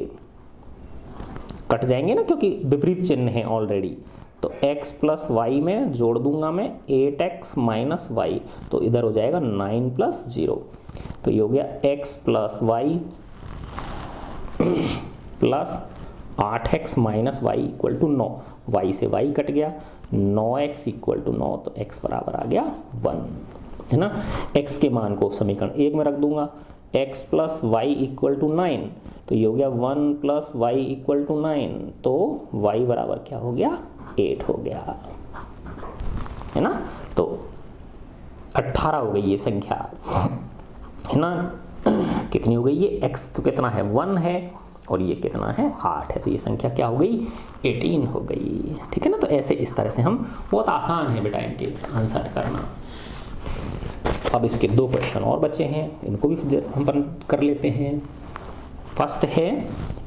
कट जाएंगे ना, क्योंकि विपरीत चिन्ह है ऑलरेडी। तो x प्लस वाई में जोड़ दूंगा मैं 8x माइनस वाई, तो इधर हो जाएगा 9 + 0। तो ये हो गया x plus y plus 8x minus y equal to 9, y से y कट गया, 9x इक्वल टू 9, तो x बराबर आ गया 1, है ना। x के मान को समीकरण 1 में रख दूंगा, x plus y equal to 9, तो ये हो गया 1 प्लस वाई इक्वल टू 9, तो y बराबर क्या हो गया 8 हो गया, है ना। तो 18 हो गई ये संख्या, है ना। कितनी हो गई ये x तो कितना है 1 है और ये कितना है 8 है, तो ये संख्या क्या हो गई 18 हो गई, ठीक है ना। तो ऐसे इस तरह से हम, बहुत आसान है बेटा इनके आंसर करना। अब इसके 2 क्वेश्चन और बचे हैं, इनको भी हम कर लेते हैं। फर्स्ट है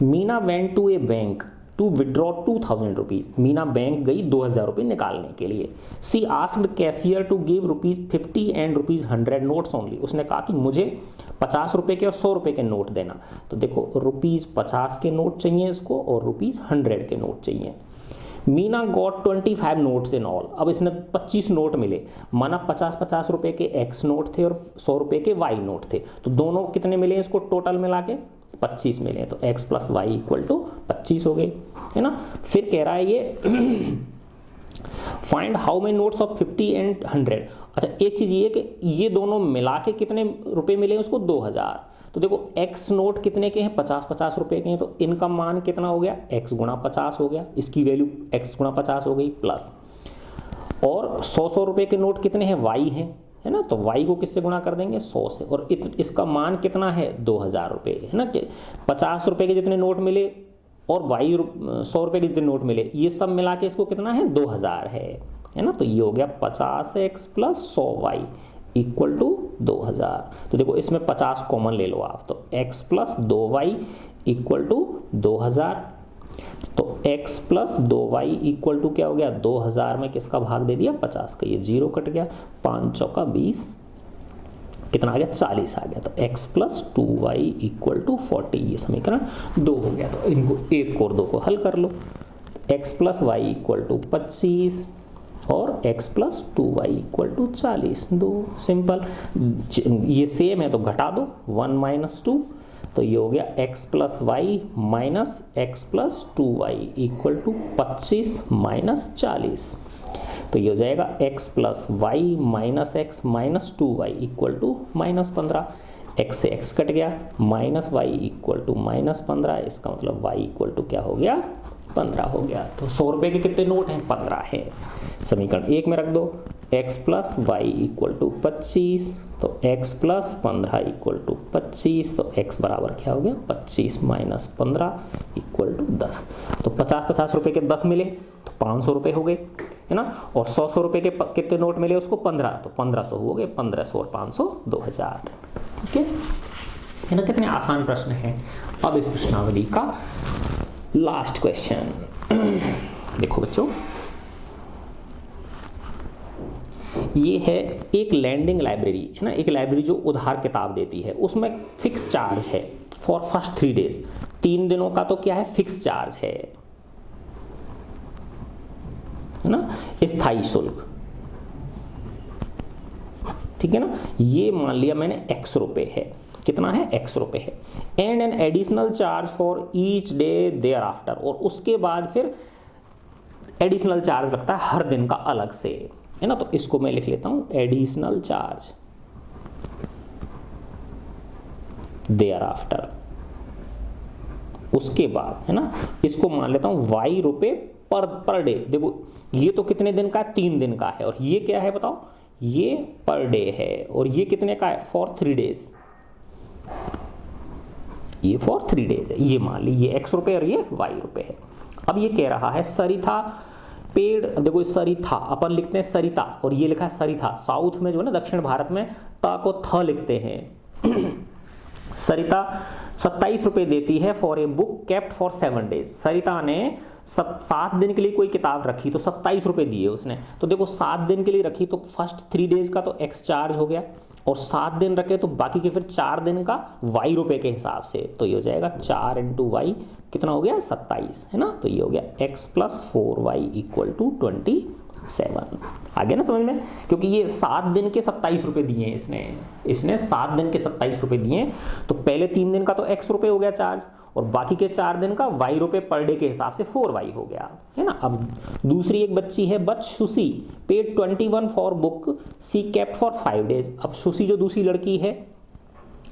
Meena went to a bank to withdraw 2000 rupees. Meena bank गई 2000 रुपये निकालने के लिए। She asked cashier to give ₹50 and ₹100 notes only. उसने कहा कि मुझे 50 रुपये के और 100 रुपये के नोट देना। तो देखो ₹50 के नोट चाहिए इसको और ₹100 के नोट चाहिए। Meena got 25 notes in all. अब इसने 25 नोट मिले, माना 50-50 रुपये के एक्स नोट थे और 100 रुपये के वाई नोट थे। तो दोनों कितने मिले इसको टोटल मिला के? 25 मिले। तो x plus y equal to 25 हो गए, है ना। फिर कह रहा है ये find how many notes of 50 and 100। अच्छा एक चीज़ ये कि ये दोनों मिला के कितने रुपए मिले उसको? 2000। तो देखो x नोट कितने के हैं? 50-50 रुपये के हैं। तो इनका मान कितना हो गया? x गुणा 50 हो गया। इसकी वैल्यू x गुणा 50 हो गई प्लस, और 100 रुपये के नोट कितने हैं? y हैं, है ना। तो y को किससे गुणा कर देंगे? 100 से। और इसका मान कितना है? 2000 रुपये, है ना। कि 50 रुपये के जितने नोट मिले और 100 रुपये के जितने नोट मिले, ये सब मिला के इसको कितना है? 2000 है ना। तो ये हो गया 50x plus 100y equal to 2000। तो देखो इसमें 50 कॉमन ले लो आप, तो x plus 2y equal to 2000। तो x plus 2y equal to क्या हो गया? 2000 में किसका भाग दे दिया? 50 का। ये 0 कट गया, 5 चौका 20, कितना आ गया? 40 आ गया। तो x plus 2y equal to 40, ये समीकरण 2 हो गया। तो इनको एक और दो को हल कर लो। x plus y equal to 25 और x plus 2y equal to 40। दो सिंपल, ये सेम है तो घटा दो, 1 माइनस 2। तो ये हो गया x plus y minus x plus 2y equal to 25 minus 40। तो ये हो जाएगा x plus y minus x minus 2y equal to minus 15। x से x कट गया, minus y equal to minus 15। इसका मतलब y इक्वल टू क्या हो गया? 15 हो गया। तो 100 रुपये के कितने नोट हैं? 15 है। समीकरण 1 में रख दो, x plus y equal to 25, तो x प्लस 15 इक्वल टू 25। तो x बराबर क्या हो गया? 25 माइनस 15 इक्वल टू 10। तो 50-50 रुपये के 10 मिले तो 500 रुपये हो गए, है ना। और 100 रुपये के कितने नोट मिले उसको? 15, तो 1500 हो गए। 1500 और 500 2000। ठीक है ना। कितने आसान प्रश्न हैं। अब इस प्रश्नावली का लास्ट क्वेश्चन देखो बच्चों, ये है एक लैंडिंग लाइब्रेरी, है ना। एक लाइब्रेरी जो उधार किताब देती है, उसमें फिक्स चार्ज है फॉर फर्स्ट 3 डेज। 3 दिनों का तो क्या है? फिक्स चार्ज है ना, स्थायी शुल्क। ठीक है ना। ये मान लिया मैंने x रुपये है। कितना है? x रुपये है। And an additional charge for each day thereafter. और उसके बाद फिर एडिशनल चार्ज लगता है हर दिन का अलग से, है ना। तो इसको मैं लिख लेता हूं एडिशनल चार्ज देयर आफ्टर। उसके बाद, है ना, इसको मान लेता हूं y रुपये पर डे। देखो ये तो कितने दिन का? 3 दिन का है। और ये क्या है बताओ? ये पर डे है। और ये कितने का है? For 3 days. ये फॉर 3 डेज है। ये मान ली ये x रुपये और ये y रुपये है। अब ये कह रहा है सरिता पेड़, देखो सरिता अपन लिखते हैं सरिता, और ये लिखा है सरिता। साउथ में जो है ना, दक्षिण भारत में ता को थ लिखते हैं। सरिता 27 रुपये देती है for a book kept for 7 days. Sarita ने 7 दिन के लिए कोई किताब रखी तो 27 रुपये दिए उसने। तो देखो 7 दिन के लिए रखी तो फर्स्ट 3 डेज का तो x चार्ज हो गया, और 7 दिन रखे तो बाकी के फिर 4 दिन का y रुपये के हिसाब से। तो ये हो जाएगा 4 इंटू वाई, कितना हो गया? 27, है ना। तो ये हो गया x plus 4y equal to 27। आ गया ना समझ में। क्योंकि ये 7 दिन के 27 रुपये दिए हैं इसने 7 दिन के 27 रुपये दिए हैं। तो पहले 3 दिन का तो x रुपये हो गया चार्ज, और बाकी के 4 दिन का y रुपये पर डे के हिसाब से 4y हो गया, है ना। अब दूसरी एक बच्ची है बच Sushi, paid 21 for book she kept for 5 days. अब सुशी जो दूसरी लड़की है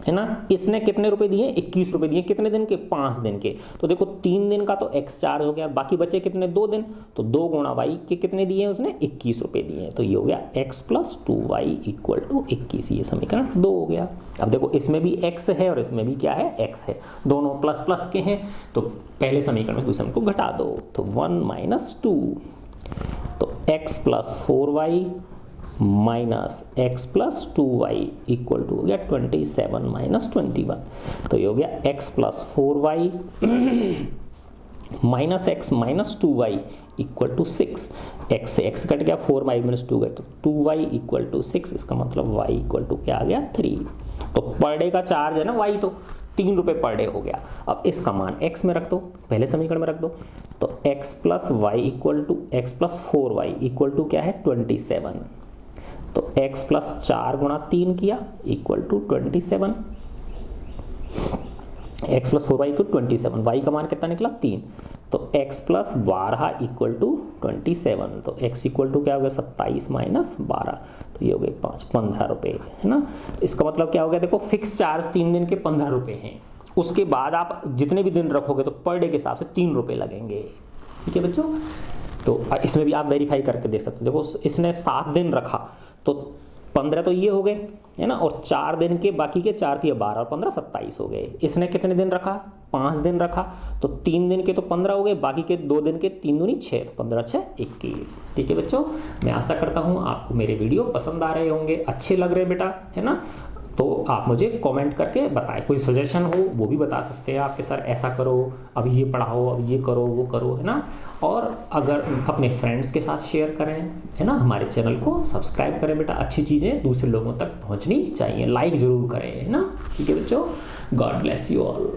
ना, इसने कितने रुपए दिए? 21 रुपए दिए। कितने दिन के? 5 दिन के। तो देखो 3 दिन का तो x चार्ज हो गया, बाकी बचे कितने? 2 दिन। तो 2 गुणा y के कितने दिए उसने? 21 रुपए दिए। तो ये हो गया x plus 2y equal to 21। ये समीकरण 2 हो गया। अब देखो इसमें भी x है और इसमें भी क्या है? x है। दोनों प्लस प्लस के हैं, तो पहले समीकरण में दूसरे को घटा दो। तो 1 माइनस 2, तो x plus 4y minus x plus 2y equal to हो गया 27 माइनस 21। तो ये हो गया x plus 4y minus x minus 2y equal to 6, x से एक्स कट गया, 4y माइनस 2 गया तो 2y इक्वल टू 6, इसका मतलब y इक्वल टू क्या आ गया 3। तो पर डे का चार्ज है ना y, तो 3 रुपये पर डे हो गया। अब इसका मान x में रख दो, पहले समीकरण में रख दो, तो x plus y equal to x plus 4y equal to क्या है 27। तो x प्लस 4 गुणा 3 किया equal to 27, x plus 4y equal 27, y का मान कितना निकला 3, तो x प्लस 12 इक्वल टू 27, तो x इक्वल टू क्या हो गया 27 माइनस 12, तो ये हो गए 15 रुपये, है ना। इसका मतलब क्या हो गया, देखो फिक्स चार्ज 3 दिन के 15 रुपये हैं, उसके बाद आप जितने भी दिन रखोगे तो पर डे के हिसाब से 3 रुपये लगेंगे, ठीक है बच्चों। तो इसमें भी आप वेरीफाई करके देख सकते हो, देखो इसने 7 दिन रखा तो 15 तो ये हो गए, है ना, और 4 दिन के बाकी के 4 थी 12 और 15 27 हो गए। इसने कितने दिन रखा 5 दिन रखा, तो 3 दिन के तो 15 हो गए, बाकी के 2 दिन के 3 दूनी 6, तो 15 6 21। ठीक है बच्चों, मैं आशा करता हूँ आपको मेरे वीडियो पसंद आ रहे होंगे, अच्छे लग रहे बेटा, है ना। तो आप मुझे कमेंट करके बताएं, कोई सजेशन हो वो भी बता सकते हैं आपके सर ऐसा करो, अब ये पढ़ाओ, अब ये करो वो करो, है ना। और अगर अपने फ्रेंड्स के साथ शेयर करें, है ना, हमारे चैनल को सब्सक्राइब करें बेटा, अच्छी चीज़ें दूसरे लोगों तक पहुंचनी चाहिए, लाइक ज़रूर करें, है ना। ठीक है बच्चों, गॉड ब्लेस यू ऑल।